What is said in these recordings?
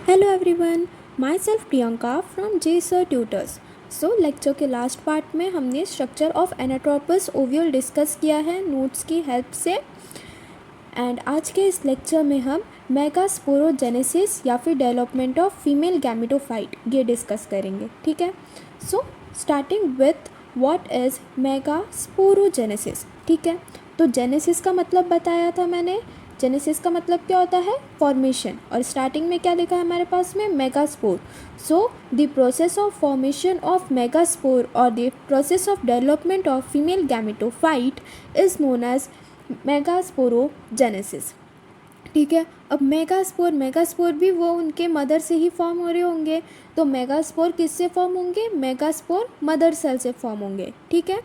Hello everyone, my self Priyanka from J sir tutors. So lecture के last part में हमने structure of anatropous ovule discuss किया है notes की हेल्प से। एंड आज के इस लेक्चर में हम मेगास्पोरोजेनेसिस या फिर डेवलपमेंट ऑफ फीमेल गैमेटोफाइट ये डिस्कस करेंगे। ठीक है, so starting with what is megasporogenesis. ठीक है, तो जेनेसिस का मतलब बताया था मैंने। जेनेसिस का मतलब क्या होता है? फॉर्मेशन। और स्टार्टिंग में क्या लिखा है हमारे पास में? Megaspore. So the process of formation of megaspore और the process of development of female gametophyte is known as megasporogenesis. ठीक है, अब मेगास्पोर भी वो उनके मदर से ही फॉर्म हो रहे होंगे। तो मेगास्पोर किससे फॉर्म होंगे? मेगास्पोर मदर सेल से फॉर्म होंगे। ठीक है,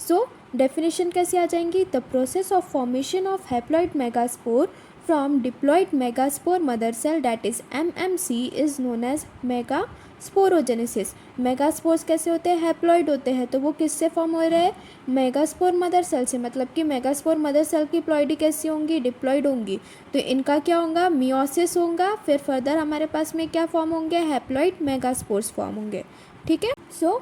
सो डेफिनेशन कैसे आ जाएंगी? The process of formation of haploid megaspore from diploid megaspore mother cell that is MMC is known as megasporogenesis. Megaspores कैसे होते हैं? हैप्लॉइड होते हैं। तो वो किससे फॉर्म हो रहे हैं? मेगास्पोर मदर सेल से। मतलब कि मेगास्पोर मदर सेल की प्लॉइडी कैसी होंगी? डिप्लॉइड होंगी। तो इनका क्या होगा? मियोसिस होगा। फिर फर्दर हमारे पास में क्या फॉर्म होंगे? हैप्लॉइड मेगास्पोर्स फॉर्म होंगे। ठीक है, so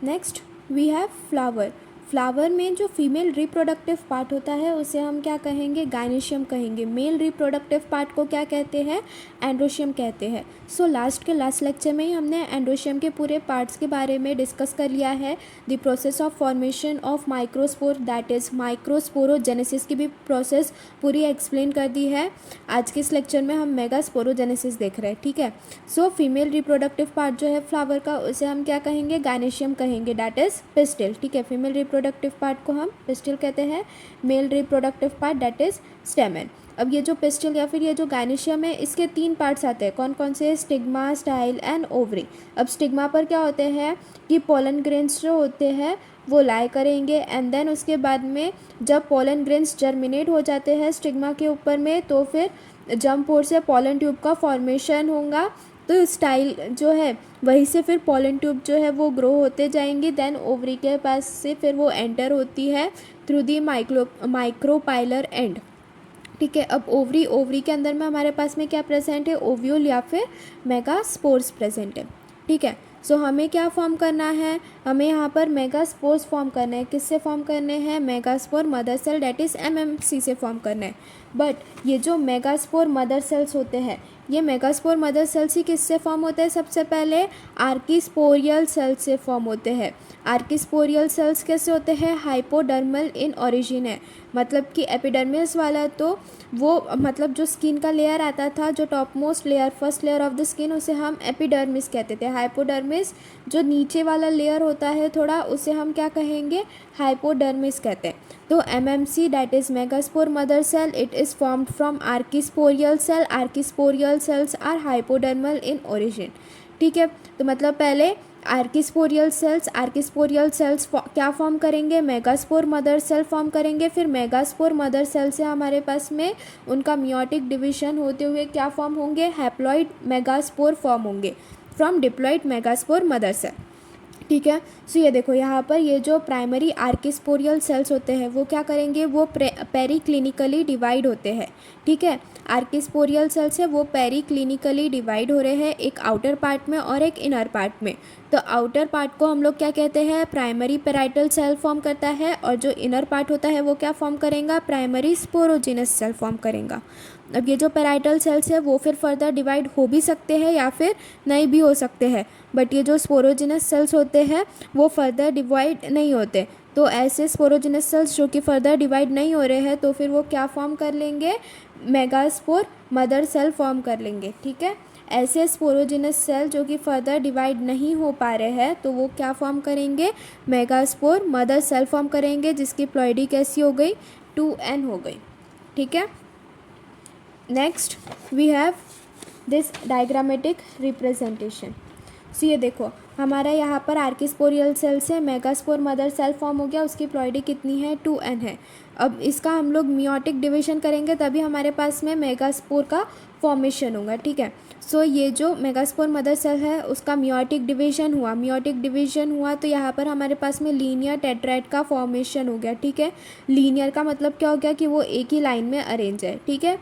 next we have flower. Flower में जो फीमेल रिप्रोडक्टिव पार्ट होता है उसे हम क्या कहेंगे? गायनेशियम कहेंगे। मेल रिप्रोडक्टिव पार्ट को क्या कहते हैं? एंड्रोशियम कहते हैं। सो लास्ट लेक्चर में ही हमने एंड्रोशियम के पूरे पार्ट्स के बारे में डिस्कस कर लिया है। The process of formation of microspore that is microsporogenesis की भी प्रोसेस पूरी एक्सप्लेन कर दी है। आज के इस लेक्चर में हम मेगास्पोरोजेनेसिस देख रहे हैं। ठीक है, सो फीमेल रिप्रोडक्टिव पार्ट जो है फ्लावर का उसे हम क्या कहेंगे? गायनेशियम कहेंगे, दैट इज़ पिस्टिल। ठीक है, फीमेल रिप्रोडक्टिव पार्ट को हम पिस्टिल कहते हैं। Male reproductive part that is stamen. अब ये जो पिस्टिल या फिर ये जो गायनेशियम है इसके 3 पार्ट्स आते हैं। कौन कौन से? Stigma, style and ovary. अब स्टिग्मा पर क्या होते हैं कि पोलन ग्रेन्स जो होते हैं वो लाई करेंगे एंड देन उसके बाद में जब पोलन ग्रेन्स जर्मिनेट हो जाते हैं स्टिग्मा के ऊपर में तो फिर जंप पोर से पोलन ट्यूब का फॉर्मेशन होगा। तो स्टाइल जो है वहीं से फिर पोलन ट्यूब जो है वो ग्रो होते जाएंगी। देन ओवरी के पास से फिर वो एंटर होती है थ्रू दी माइक्रोपाइलर एंड। ठीक है, अब ओवरी के अंदर में हमारे पास में क्या प्रेजेंट है? ओव्यूल या फिर मेगास्पोर्स प्रेजेंट है। ठीक है, सो हमें क्या फॉर्म करना है? हमें यहाँ पर मेगास्पोर्स फॉर्म करना है। किससे फॉर्म करने हैं? Megaspore mother cell that is MMC से फॉर्म करना है। बट ये जो मेगास्पोर मदर सेल्स होते हैं ये मेगास्पोर मदर सेल्स ही किससे फॉर्म होते हैं? सबसे पहले आर्किस्पोरियल सेल्स से फॉर्म होते हैं। आर्किस्पोरियल सेल्स कैसे होते हैं? हाइपोडर्मल इन ओरिजिन है। मतलब कि एपिडर्मिस वाला तो वो मतलब जो स्किन का लेयर आता था, जो top most layer, first layer of the skin, उसे हम एपिडर्मिस कहते थे। हाइपोडर्मिस जो नीचे वाला लेयर होता है थोड़ा, उसे हम क्या कहेंगे? हाइपोडर्मिस कहते हैं। तो MMC दैट इज़ megaspore mother cell, it is formed from archesporial cell. Archesporial cells are hypodermal in origin. ठीक है, तो मतलब पहले आर्किस्पोरियल सेल्स क्या फॉर्म करेंगे? मेगास्पोर मदर सेल फॉर्म करेंगे। फिर मेगास्पोर मदर सेल से हमारे पास में उनका मियोटिक डिवीजन होते हुए क्या फॉर्म होंगे? हैप्लॉइड मेगास्पोर फॉर्म होंगे from diploid megaspore mother cell. ठीक है, सो ये देखो यहाँ पर ये जो प्राइमरी आर्किस्पोरियल सेल्स होते हैं वो क्या करेंगे? वो पेरीक्लिनिकली डिवाइड होते हैं। ठीक है, आर्किस्पोरियल सेल्स है वो पेरीक्लिनिकली डिवाइड हो रहे हैं, एक आउटर पार्ट में और एक इनर पार्ट में। तो आउटर पार्ट को हम लोग क्या कहते हैं? प्राइमरी पेराइटल सेल फॉर्म करता है और जो इनर पार्ट होता है वो क्या फॉर्म करेगा? प्राइमरी स्पोरोजिनस सेल फॉर्म करेगा। अब ये जो पेराइटल सेल्स है वो फिर फर्दर डिवाइड हो भी सकते हैं या फिर नहीं भी हो सकते हैं। बट ये जो स्पोरोजिनस सेल्स होते हैं वो फर्दर डिवाइड नहीं होते। तो ऐसे स्पोरोजिनस सेल्स जो कि फर्दर डिवाइड नहीं हो रहे हैं तो फिर वो क्या फॉर्म कर लेंगे? मेगास्पोर मदर सेल फॉर्म कर लेंगे। ठीक है, ऐसे स्पोरोजिनस सेल जो कि फर्दर डिवाइड नहीं हो पा रहे हैं तो वो क्या फॉर्म करेंगे? मेगास्पोर मदर सेल फॉर्म करेंगे, जिसकी प्लॉइडी कैसी हो गई? 2n हो गई। ठीक है, next we have this diagrammatic representation. So ये देखो हमारा यहाँ पर आर्किस्पोरियल सेल से मेगास्पोर मदर सेल फॉर्म हो गया, उसकी प्लॉइडी कितनी है? 2n है। अब इसका हम लोग मियोटिक डिवीजन करेंगे तभी हमारे पास में मेगास्पोर का फॉर्मेशन होगा। ठीक है, सो ये जो मेगास्पोर मदर सेल है उसका मियोटिक डिवीजन हुआ तो यहाँ पर हमारे पास में लीनियर टेट्राइड का फॉर्मेशन हो गया। ठीक है, लीनियर का मतलब क्या हो गया? कि वो एक ही लाइन में अरेंज है। ठीक है,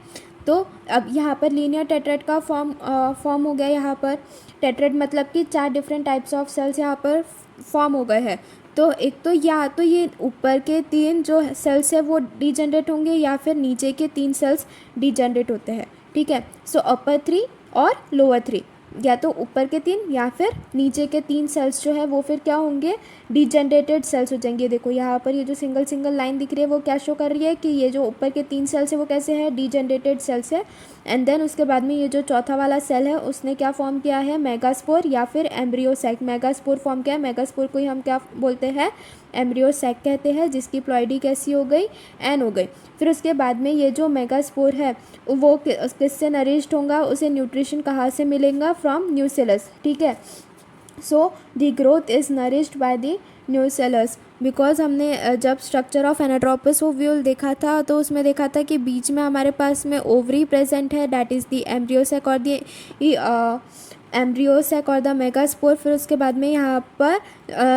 तो अब यहाँ पर लीनियर टेट्राइड का फॉर्म हो गया। यहाँ पर टेट्राइड मतलब कि 4 डिफरेंट टाइप्स ऑफ सेल्स यहाँ पर फॉर्म हो गए हैं। तो एक तो या तो ये ऊपर के 3 जो सेल्स है वो डीजनरेट होंगे या फिर नीचे के 3 सेल्स डीजनरेट होते हैं, ठीक है। सो अपर 3 और लोअर 3, या तो ऊपर के 3 या फिर नीचे के 3 सेल्स जो है वो फिर क्या होंगे, डीजनरेटेड सेल्स हो जाएंगे। देखो यहाँ पर ये जो सिंगल सिंगल लाइन दिख रही है वो क्या शो कर रही है कि ये जो ऊपर के 3 सेल्स है वो कैसे है, डीजनरेटेड सेल्स है। एंड देन उसके बाद में ये जो चौथा वाला सेल है उसने क्या फॉर्म किया है, मेगास्पोर या फिर एम्ब्रियोसैक। मेगास्पोर फॉर्म किया है, मेगास्पोर को ही हम क्या बोलते हैं, एम्ब्रियोसैक कहते हैं, जिसकी प्लॉइडी कैसी हो गई, एन हो गई। फिर उसके बाद में ये जो मेगास्पोर है वो किससे नरिश्ड होगा, उसे न्यूट्रिशन कहाँ से मिलेगा, फ्रॉम न्यूसेलस, ठीक है। So the growth is nourished by the nucellus. Because हमने जब स्ट्रक्चर ऑफ एनाट्रोपस ओव्यूल देखा था तो उसमें देखा था कि बीच में हमारे पास में ओवरी प्रेजेंट है, दैट इज़ द एम्ब्रियोसैक और द एम्ब्रियोसैक और द मेगास्पोर। फिर उसके बाद में यहाँ पर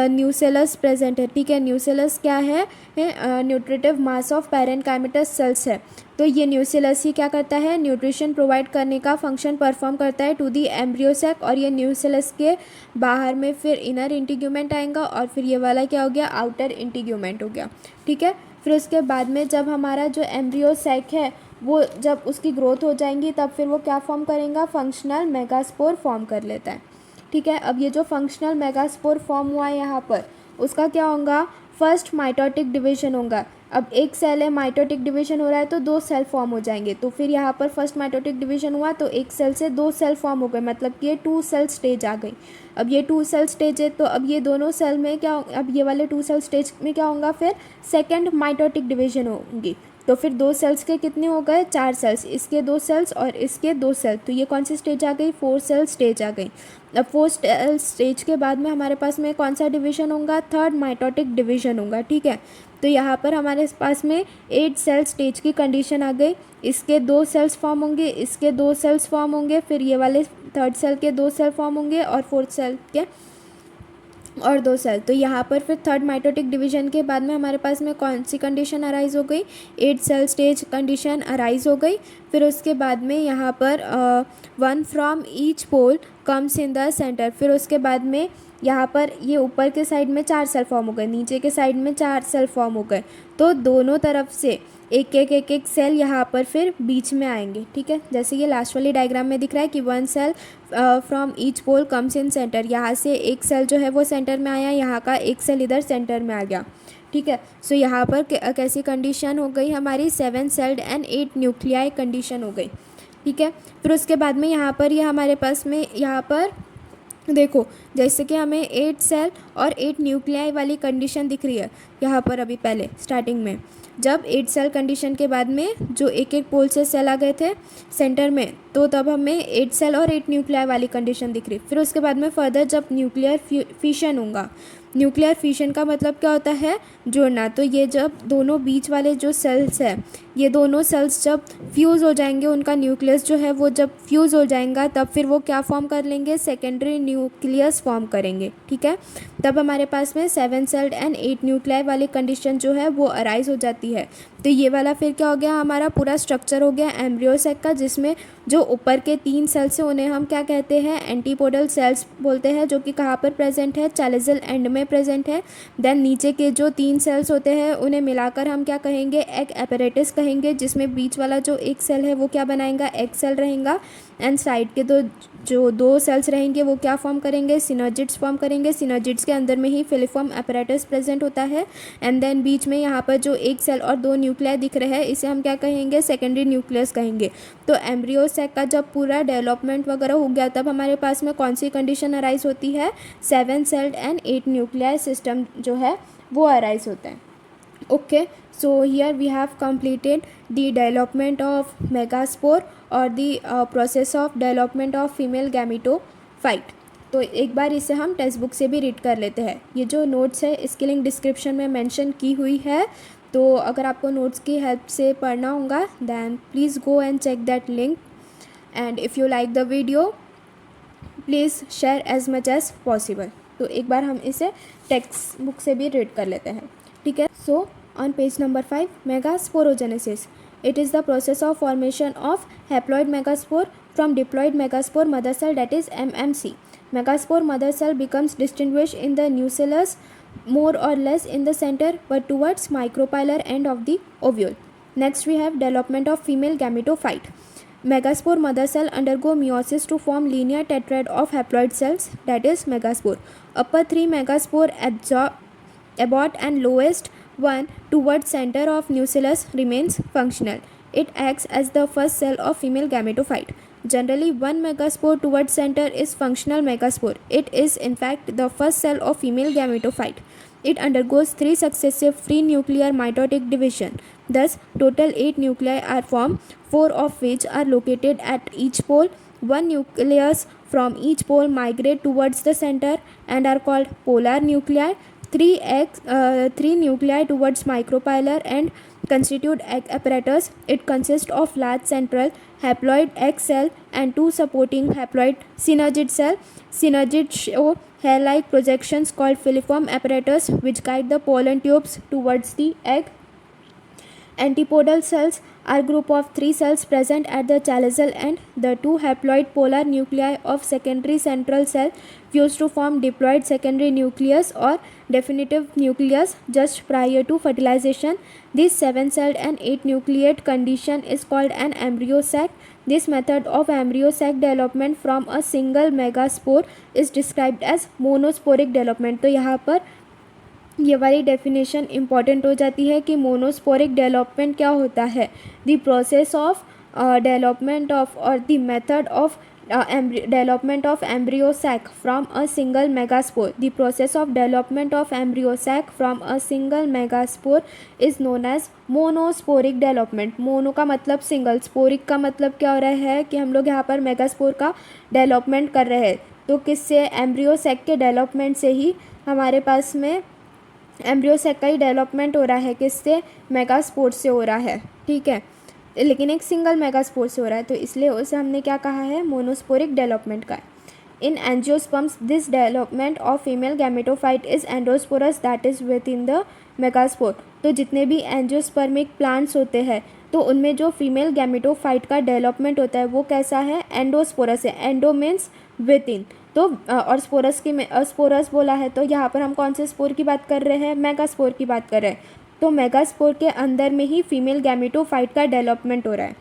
न्यूसेलस प्रेजेंट है, ठीक है। न्यूसेलस क्या है, nutritive mass of parenchymatous sales है। तो ये न्यूसेलस ही क्या करता है, न्यूट्रिशन प्रोवाइड करने का फंक्शन परफॉर्म करता है टू दी एम्ब्रियोसैक। और ये न्यूसेलस के बाहर में फिर इनर इंटीग्यूमेंट आएगा और फिर ये वाला क्या हो गया, आउटर इंटीग्यूमेंट हो गया, ठीक है। फिर उसके बाद में जब हमारा जो एम्ब्रियोसैक है वो जब उसकी ग्रोथ हो जाएंगी तब फिर वो क्या फॉर्म करेगा, फंक्शनल मेगास्पोर फॉर्म कर लेता है, ठीक है। अब ये जो फंक्शनल मेगास्पोर फॉर्म हुआ है यहाँ पर, उसका क्या होगा, फर्स्ट माइटोटिक डिवीजन होगा। अब एक सेल है, माइटोटिक डिवीजन हो रहा है तो 2 सेल फॉर्म हो जाएंगे। तो फिर यहाँ पर फर्स्ट माइटोटिक डिवीजन हुआ तो एक सेल से 2 सेल फॉर्म हो गए, मतलब कि ये 2 सेल स्टेज आ गई। अब ये 2 सेल स्टेज है तो अब ये दोनों सेल में क्या, अब ये वाले 2 सेल स्टेज में क्या होगा, फिर सेकेंड माइटोटिक डिवीजन होगी। तो फिर 2 सेल्स के कितने हो गए, 4 सेल्स, इसके 2 सेल्स और इसके 2 सेल, तो ये कौन सी स्टेज आ गई, 4 सेल स्टेज आ गई। अब 4 सेल स्टेज के बाद में हमारे पास में कौन सा डिवीजन होगा, थर्ड माइटोटिक डिवीजन होगा, ठीक है। तो यहाँ पर हमारे पास में 8 सेल स्टेज की कंडीशन आ गई। इसके 2 सेल्स फॉर्म होंगे, इसके 2 सेल्स फॉर्म होंगे, फिर ये वाले थर्ड सेल के 2 सेल फॉर्म होंगे और फोर्थ सेल के और 2 सेल। तो यहाँ पर फिर थर्ड माइटोटिक डिवीजन के बाद में हमारे पास में कौन सी कंडीशन अराइज हो गई, 8 सेल स्टेज कंडीशन अराइज हो गई। फिर उसके बाद में यहाँ पर 1 from each pole comes in the centre. फिर उसके बाद में यहाँ पर ये ऊपर के साइड में 4 सेल फॉर्म हो गए, नीचे के साइड में 4 सेल फॉर्म हो गए। तो दोनों तरफ से एक एक सेल यहाँ पर फिर बीच में आएंगे, ठीक है। जैसे ये लास्ट वाली डायग्राम में दिख रहा है कि 1 cell from each pole comes in centre. यहाँ से एक सेल जो है वो सेंटर में आया, यहाँ का एक सेल इधर सेंटर में आ गया, ठीक है। सो यहाँ पर कैसी कंडीशन हो गई हमारी, 7 सेल्ड एंड 8 न्यूक्लियाई कंडीशन हो गई, ठीक है। फिर उसके बाद में यहाँ पर ये हमारे पास में यहाँ पर देखो, जैसे कि हमें 8 सेल और 8 न्यूक्लियाई वाली कंडीशन दिख रही है यहाँ पर अभी पहले स्टार्टिंग में। जब 8 सेल कंडीशन के बाद में जो एक एक पोल से सेल आ गए थे सेंटर में, तो तब हमें 8 सेल और 8 न्यूक्लियाई वाली कंडीशन दिख रही। फिर उसके बाद में फर्दर जब न्यूक्लियर फिशन होगा, न्यूक्लियर फिशन का मतलब क्या होता है, जोड़ना। तो ये जब दोनों बीच वाले जो सेल्स है, ये दोनों सेल्स जब फ्यूज़ हो जाएंगे, उनका न्यूक्लियस जो है वो जब फ्यूज़ हो जाएगा तब फिर वो क्या फॉर्म कर लेंगे, सेकेंडरी न्यूक्लियस फॉर्म करेंगे, ठीक है। तब हमारे पास में 7 सेल्ड एंड 8 न्यूक्लियाई वाली कंडीशन जो है वो अराइज हो जाती है। तो ये वाला फिर क्या हो गया, हमारा पूरा स्ट्रक्चर हो गया एम्ब्रियोसैक का, जिसमें जो ऊपर के 3 सेल्स हैं उन्हें हम क्या कहते हैं, एंटीपोडल सेल्स बोलते हैं, जो कि कहाँ पर प्रेजेंट है, चैलिज़ल एंड में प्रेजेंट है। देन नीचे के जो 3 सेल्स होते हैं उन्हें मिलाकर हम क्या कहेंगे, एग एपरेटिस कहेंगे, जिसमें बीच वाला जो एक सेल है वो क्या बनाएगा, एग सेल रहेगा। एंड साइड के जो 2 सेल्स रहेंगे वो क्या फॉर्म करेंगे, सिनर्जिड्स फॉर्म करेंगे। सिनर्जिड्स के अंदर में ही फिलिफॉर्म एपरेटस प्रेजेंट होता है। एंड देन बीच में यहाँ पर जो एक सेल और 2 न्यूक्लियाई दिख रहे हैं, इसे हम क्या कहेंगे, सेकेंडरी न्यूक्लियस कहेंगे। तो एम्ब्रियोसैक का जब पूरा डेवलपमेंट वगैरह हो गया तब हमारे पास में कौन सी कंडीशन अराइज होती है, 7 सेल्ड एंड 8 न्यूक्लियाई सिस्टम जो है वो अराइज होता है। Okay, so here we have completed the development of megaspore or the process of development of female gametophyte। तो एक बार इसे हम टेक्स्ट बुक से भी रीड कर लेते हैं। ये जो नोट्स है इसकी लिंक डिस्क्रिप्शन में मेंशन की हुई है, तो अगर आपको नोट्स की हेल्प से पढ़ना होगा then please go and check that link, and if you like the video please share as much as possible। तो एक बार हम इसे टेक्स्ट बुक से भी रीड कर लेते हैं, ठीक है। So on page number 5, megasporogenesis. It is the process of formation of haploid megaspore from diploid megaspore mother cell, that is MMC. Megaspore mother cell becomes distinguished in the nucellus more or less in the center but towards micropylar end of the ovule. Next we have development of female gametophyte. Megaspore mother cell undergo meiosis to form linear tetrad of haploid cells, that is megaspore. Upper three megaspore abort and lowest one towards center of nucellus remains functional. It acts as the first cell of female gametophyte. Generally, one megaspore towards center is functional megaspore. It is in fact the first cell of female gametophyte. It undergoes 3 successive free nuclear mitotic division. Thus, total 8 nuclei are formed, 4 of which are located at each pole. 1 nucleus from each pole migrate towards the center and are called polar nuclei. 3 nuclei towards micropylar and constitute egg apparatus. It consists of large central haploid egg cell and 2 supporting haploid synergid cell. Synergids show hair-like projections called filiform apparatus which guide the pollen tubes towards the egg. Antipodal cells are group of 3 cells present at the chalazial end. The 2 haploid polar nuclei of secondary central cell fuse to form diploid secondary nucleus or definitive nucleus just prior to fertilization. This 7-celled and 8-nucleate condition is called an embryo sac. This method of embryo sac development from a single megaspore is described as monosporic development. तो यहाँ पर ये वाली definition important हो जाती है कि monosporic development क्या होता है. The process of development of और the method of development of embryo sac from a single megaspore. The process of development of embryo sac from a single megaspore is known as monosporic development. Mono का मतलब single, sporic का मतलब क्या हो रहा है कि हम लोग यहाँ पर मेगास्पोर का डेवलपमेंट कर रहे हैं. तो किससे? एम्ब्रियो सेक के डेवलपमेंट से ही हमारे पास में एम्ब्रियो सेक का ही डेवलपमेंट हो रहा है. किससे? मेगास्पोर से हो रहा है. ठीक है, लेकिन एक सिंगल मेगास्पोर से हो रहा है, तो इसलिए उसे हमने क्या कहा है? मोनोस्पोरिक डेवलपमेंट का. In angiosperms this development of female gametophyte is endosporous that is within the megaspore. तो जितने भी एंजियोस्पर्मिक प्लांट्स होते हैं तो उनमें जो फीमेल गैमेटोफाइट का डेवलपमेंट होता है वो कैसा है? एंडोस्पोरस है. एंडो मीन्स विद इन, तो और स्पोरस की में स्पोरस बोला है, तो यहाँ पर हम कौन से स्पोर की बात कर रहे हैं? मेगास्पोर की बात कर रहे हैं. तो मेगास्पोर के अंदर में ही फीमेल गैमेटोफाइट का डेवलपमेंट हो रहा है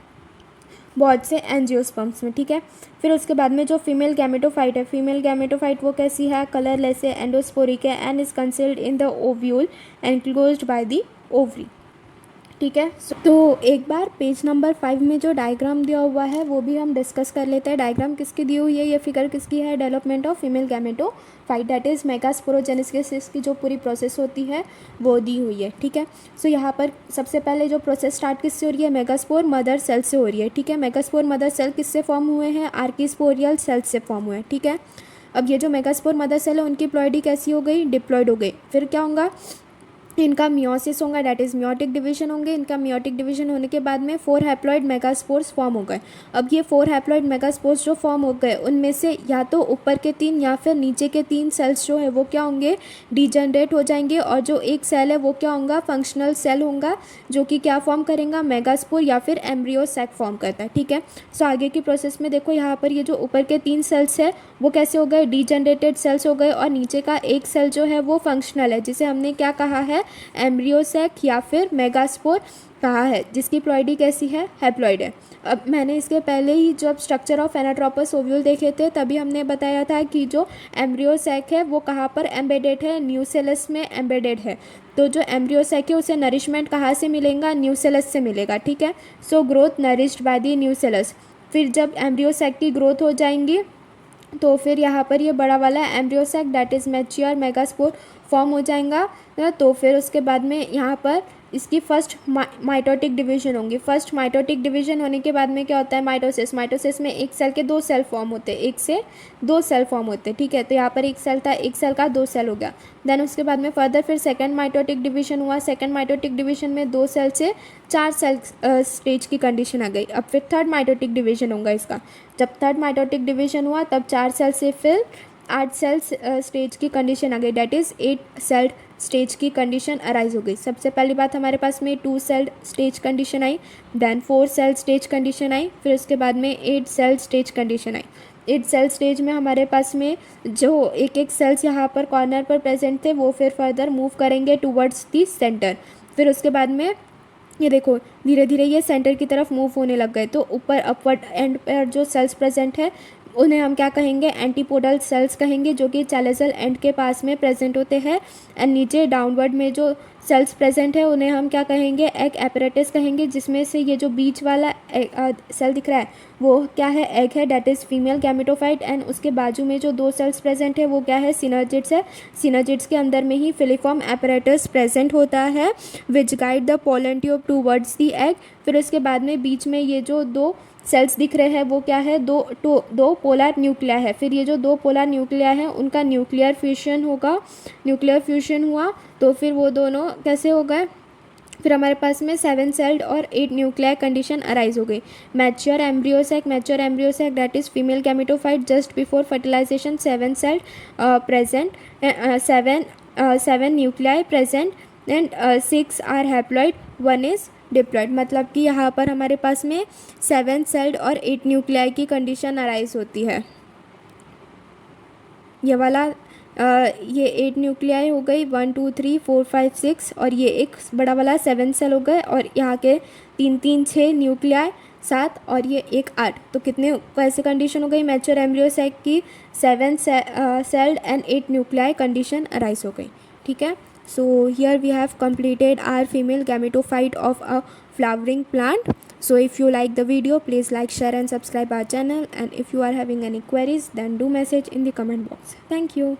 बहुत से एंजियोस्पर्म्स में. ठीक है, फिर उसके बाद में जो फीमेल गैमेटोफाइट है, फीमेल गैमेटोफाइट वो कैसी है? कलरलेस है, एंडोस्पोरिक है and is concealed in the ovule enclosed by the ovary. ठीक है, तो एक बार पेज नंबर 5 में जो डायग्राम दिया हुआ है वो भी हम डिस्कस कर लेते हैं. डायग्राम किसकी दी हुई है? ये फिगर किसकी है? Development of female gametophyte that is megasporogenesis की जो पूरी प्रोसेस होती है वो दी हुई है. ठीक है, सो यहाँ पर सबसे पहले जो प्रोसेस स्टार्ट किससे हो रही है? मेगास्पोर मदर सेल से हो रही है. ठीक है, मेगास्पोर मदर सेल किससे फॉर्म हुए हैं? आर्किस्पोरियल सेल से फॉर्म हुए हैं. ठीक है, अब ये जो मेगास्पोर मदर सेल है उनकी प्लॉइडी कैसी हो गई? डिप्लॉइड हो गई. फिर क्या होगा? इनका मियोसिस होगा, डैट इज़ मियोटिक डिवीजन होंगे. इनका मियोटिक डिवीजन होने के बाद में 4 हैप्लॉइड मेगास्पोर्स फॉर्म हो गए. अब ये 4 हैप्लॉइड मेगास्पोर्स जो फॉर्म हो गए उनमें से या तो ऊपर के 3 या फिर नीचे के 3 सेल्स जो है वो क्या होंगे? डिजनरेट हो जाएंगे, और जो एक सेल है वो क्या होगा? फंक्शनल सेल होगा जो कि क्या फॉर्म करेगा? मेगास्पोर या फिर एम्ब्रियो सैक फॉर्म करता है. ठीक है, सो आगे की प्रोसेस में देखो यहाँ पर ये जो ऊपर के 3 सेल्स है वो कैसे हो गए? डिजनरेटेड सेल्स हो गए, और नीचे का एक सेल जो है वो फंक्शनल है जिसे हमने क्या कहा है? एम्ब्रियो सैक या फिर मेगास्पोर कहा है, जिसकी प्लॉइडी कैसी है? हैप्लॉइड है. अब मैंने इसके पहले ही जब स्ट्रक्चर ऑफ एनाट्रोपस ओव्यूल देखे थे तभी हमने बताया था कि जो एम्ब्रियो सैक है वो कहाँ पर एम्बेडेड है? न्यूसेलस में एम्बेडेड है. तो जो एम्ब्रियो सैक है उसे नरिशमेंट कहाँ से मिलेगा? न्यूसेलस से मिलेगा. ठीक है, so growth nourished by the nucellus. फिर जब एम्ब्रियो सैक की ग्रोथ हो जाएंगी तो फिर यहाँ पर ये बड़ा वाला embryo sac that is mature megaspore form हो जाएगा. तो फिर उसके बाद में यहाँ पर इसकी फर्स्ट माइटोटिक डिवीजन होंगी. फर्स्ट माइटोटिक डिवीजन होने के बाद में क्या होता है? माइटोसिस. माइटोसिस में एक सेल के 2 सेल फॉर्म होते हैं, 1 से 2 सेल फॉर्म होते हैं. ठीक है, तो यहाँ पर 1 सेल था, 1 सेल का 2 सेल हो गया. देन उसके बाद में फर्दर फिर सेकंड माइटोटिक डिवीजन हुआ. सेकंड माइटोटिक डिवीजन में 2 सेल से 4 सेल स्टेज की कंडीशन आ गई. अब फिर थर्ड माइटोटिक डिवीजन होगा इसका. जब थर्ड माइटोटिक डिवीजन हुआ तब 4 सेल से फिर 8 सेल्स स्टेज की कंडीशन आ गई, डैट इज़ 8 सेल्ड स्टेज की कंडीशन अराइज हो गई। सबसे पहली बात हमारे पास में 2 सेल स्टेज कंडीशन आई, देन 4 सेल स्टेज कंडीशन आई, फिर उसके बाद में 8 सेल स्टेज कंडीशन आई। 8 सेल स्टेज में हमारे पास में जो एक एक सेल्स यहाँ पर कॉर्नर पर प्रेजेंट थे वो फिर फर्दर मूव करेंगे टूवर्ड्स दी सेंटर। फिर उसके बाद में ये देखो धीरे धीरे ये सेंटर की तरफ मूव होने लग गए। तो ऊपर अपवर्ड एंड पर जो सेल्स प्रेजेंट है उन्हें हम क्या कहेंगे, एंटीपोडल सेल्स कहेंगे, जो कि चैलेजल एंड के पास में प्रेजेंट होते हैं। एंड नीचे डाउनवर्ड में जो सेल्स प्रेजेंट है उन्हें हम क्या कहेंगे, एग एपरेटस कहेंगे, जिसमें से ये जो बीच वाला सेल दिख रहा है वो क्या है, एग है, that is female gametophyte. And उसके बाजू में जो 2 सेल्स प्रेजेंट है वो क्या है, सिनर्जिड्स है। सिनर्जिड्स के अंदर में ही फिलिफॉर्म एपरेटस प्रेजेंट होता है which guide the pollen tube towards the egg. फिर उसके बाद में बीच में ये जो 2 सेल्स दिख रहे हैं वो क्या है, दो पोलर न्यूक्लिया है। फिर ये जो 2 पोलर न्यूक्लिया है उनका न्यूक्लियर फ्यूशन होगा, न्यूक्लियर फ्यूशन हुआ तो फिर वो दोनों कैसे हो गए, फिर हमारे पास में 7 सेल्ड और 8 न्यूक्लियर कंडीशन अराइज हो गई। Mature embryo sac that is female gametophyte just before fertilisation 7 cells present, 7 nuclei present and 6 are haploid, 1 is diploid. मतलब कि यहाँ पर हमारे पास में 7 सेल्ड और 8 न्यूक्लियाई की कंडीशन अराइज होती है। ये वाला ये 8 न्यूक्लियाई हो गई, 1 2 3 4 5 6, और ये एक बड़ा वाला 7 सेल हो गए, और यहाँ के 3 3 6 न्यूक्लियाई 7 और ये एक 8। तो कितने कैसे कंडीशन हो गई, मैच्योर एम्ब्रियोसैक की 7 celled and 8 nuclei condition arise हो गई। ठीक है, so here we have completed our female gametophyte of a flowering plant. So if you like the video, please like, share and subscribe our channel, and if you are having any queries then do message in the comment box. Thank you.